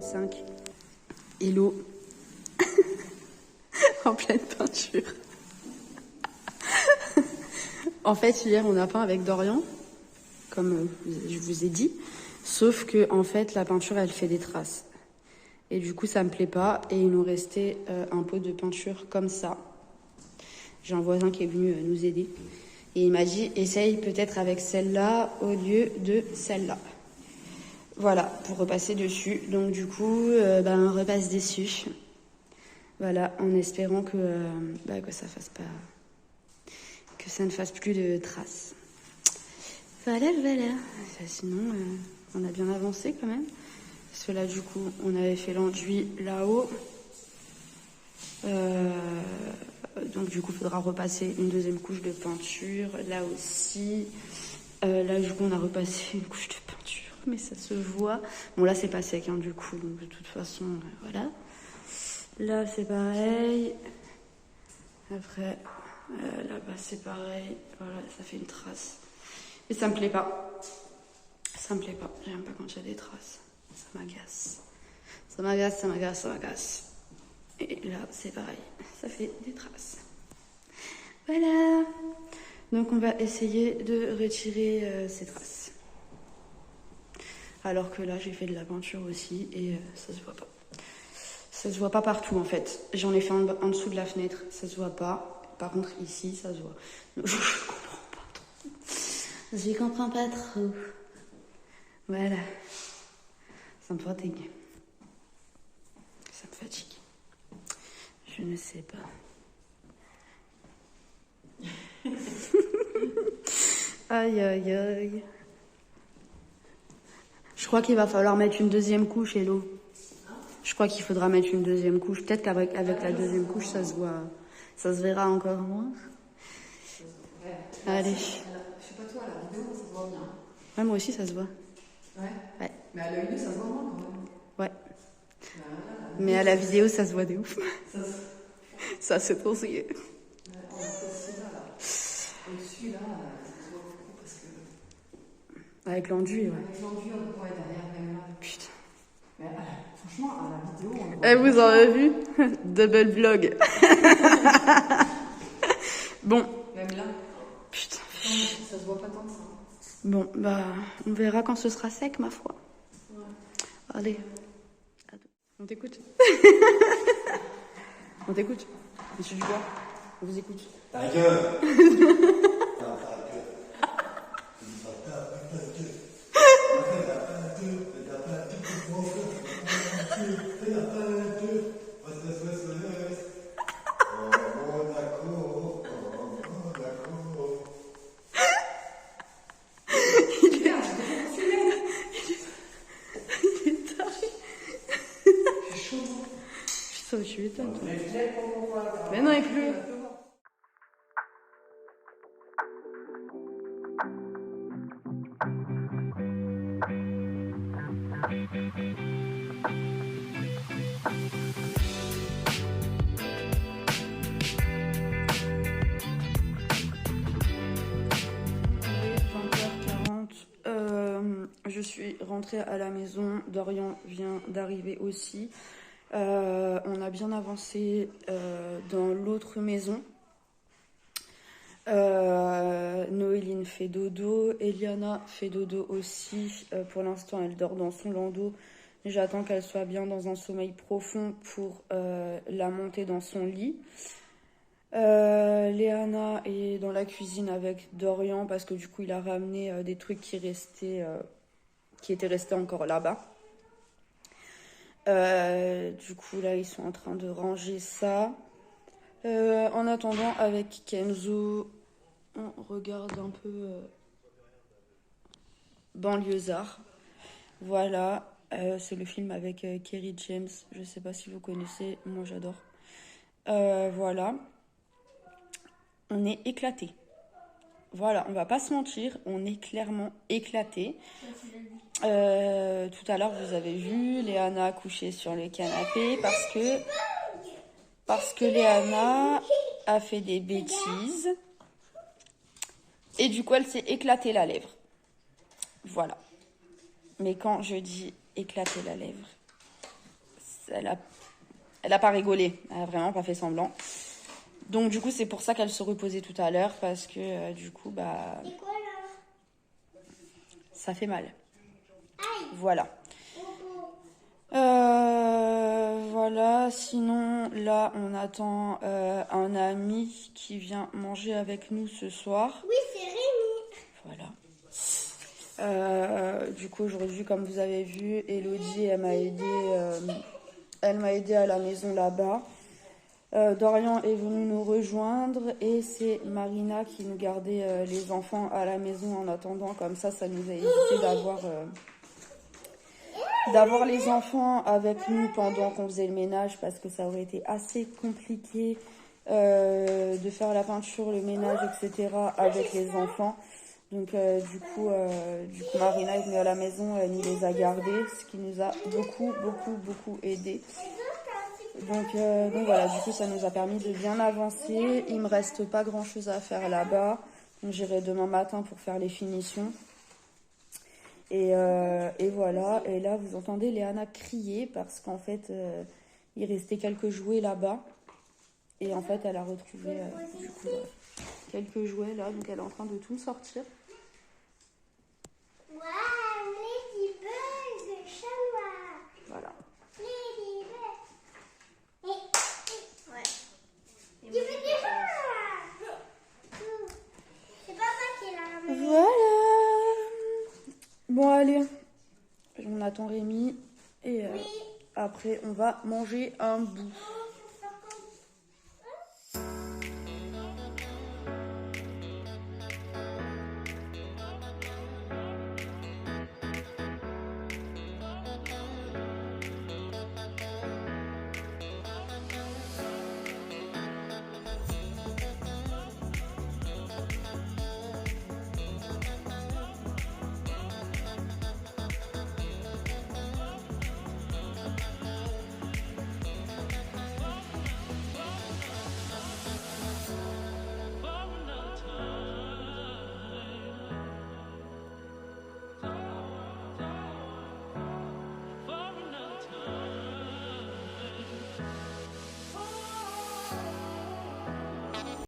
5. Hello. En pleine peinture. En fait, hier, on a peint avec Dorian, comme je vous ai dit. Sauf que, en fait, la peinture, elle fait des traces. Et du coup, ça me plaît pas. Et il nous restait un pot de peinture comme ça. J'ai un voisin qui est venu nous aider. Et il m'a dit, essaye peut-être avec celle-là au lieu de celle-là. Voilà, pour repasser dessus. Donc du coup, on repasse dessus. Voilà, en espérant que ça fasse pas... que ça ne fasse plus de traces. Voilà. Sinon, on a bien avancé quand même. Parce que là, du coup, on avait fait l'enduit là-haut. Donc du coup, il faudra repasser une deuxième couche de peinture. Là aussi. Là, du coup, on a repassé une couche de peinture. Mais ça se voit. Bon, là, c'est pas sec, du coup. Donc, de toute façon, voilà. Là, c'est pareil. Après, là-bas, c'est pareil. Voilà, ça fait une trace. Et ça me plaît pas. Ça me plaît pas. J'aime pas quand il y a des traces. Ça m'agace. Ça m'agace. Et là, c'est pareil. Ça fait des traces. Voilà. Donc, on va essayer de retirer ces traces. Alors que là, j'ai fait de la peinture aussi et ça se voit pas. Ça se voit pas partout, en fait. J'en ai fait en dessous de la fenêtre. Ça se voit pas. Par contre, ici, ça se voit. Donc, je comprends pas trop. Je comprends pas trop. Voilà. Ça me fatigue. Ça me fatigue. Je ne sais pas. Aïe. Je crois qu'il va falloir mettre une deuxième couche, Hello. Je crois qu'il faudra mettre une deuxième couche. Peut-être qu'avec la deuxième couche, ça se voit. Ça se verra encore moins. Allez. Je sais pas toi, à la vidéo, ça se voit bien. Ouais, moi aussi, ça se voit. Ouais. Mais à l'œil nu, ça se voit moins quand même. Ouais. Mais à la vidéo, ça se voit de ouf. Ça se trouve. On a fait aussi là. Au-dessus, là, ça se voit beaucoup parce que. Avec l'enduit, ouais. Avec l'enduit, on voit derrière même là. Putain. Mais franchement, à la vidéo, on voit. Vous en avez vu? Double vlog. Bon. Même là. Putain. Ça se voit pas tant que ça. Bon, on verra quand ce sera sec, ma foi. Ouais. Allez. On t'écoute. On t'écoute. Monsieur Dubert, on vous écoute. Ta gueule. Putain, je suis étonne. Mais non, il pleut. Je suis rentrée à la maison, Dorian vient d'arriver aussi. On a bien avancé dans l'autre maison. Noéline fait dodo, Eliana fait dodo aussi. Pour l'instant, elle dort dans son landau. J'attends qu'elle soit bien dans un sommeil profond pour la monter dans son lit. Léana est dans la cuisine avec Dorian parce que du coup, il a ramené des trucs qui étaient restés encore là-bas. Du coup, là, ils sont en train de ranger ça. En attendant, avec Kenzo, on regarde un peu Banlieusard. Voilà, c'est le film avec Kerry James. Je sais pas si vous connaissez, moi j'adore. Voilà. On est éclatés. Voilà, on va pas se mentir, on est clairement éclatés. Tout à l'heure, vous avez vu Léana coucher sur le canapé parce que Léana a fait des bêtises. Et du coup, elle s'est éclatée la lèvre. Voilà. Mais quand je dis éclater la lèvre, elle a pas rigolé. Elle a vraiment pas fait semblant. Donc du coup, c'est pour ça qu'elle se reposait tout à l'heure, parce que du coup, bah, C'est quoi là? ça fait mal. Aïe! Voilà. Voilà, sinon là on attend un ami qui vient manger avec nous ce soir. Oui, c'est Rémi. Voilà. Du coup aujourd'hui, comme vous avez vu, Elodie elle m'a aidé à la maison là-bas. Dorian est venu nous rejoindre et c'est Marina qui nous gardait les enfants à la maison en attendant. Comme ça nous a évité d'avoir les enfants avec nous pendant qu'on faisait le ménage, parce que ça aurait été assez compliqué de faire la peinture, le ménage, etc. avec les enfants. Donc du coup Marina est venue à la maison, elle nous les a gardés, ce qui nous a beaucoup aidé. Donc voilà, du coup ça nous a permis de bien avancer. Il me reste pas grand chose à faire là-bas, donc j'irai demain matin pour faire les finitions. Et voilà, et là vous entendez Léana crier parce qu'en fait il restait quelques jouets là-bas, et en fait elle a retrouvé du coup, quelques jouets là, donc elle est en train de tout me sortir. Waouh, Ladybug, le chat noir. Voilà. Ladybug. Ouais. Tu veux des chats? C'est papa qui l'a ramené. Voilà. Bon allez, on attend Rémi et après on va manger un bout.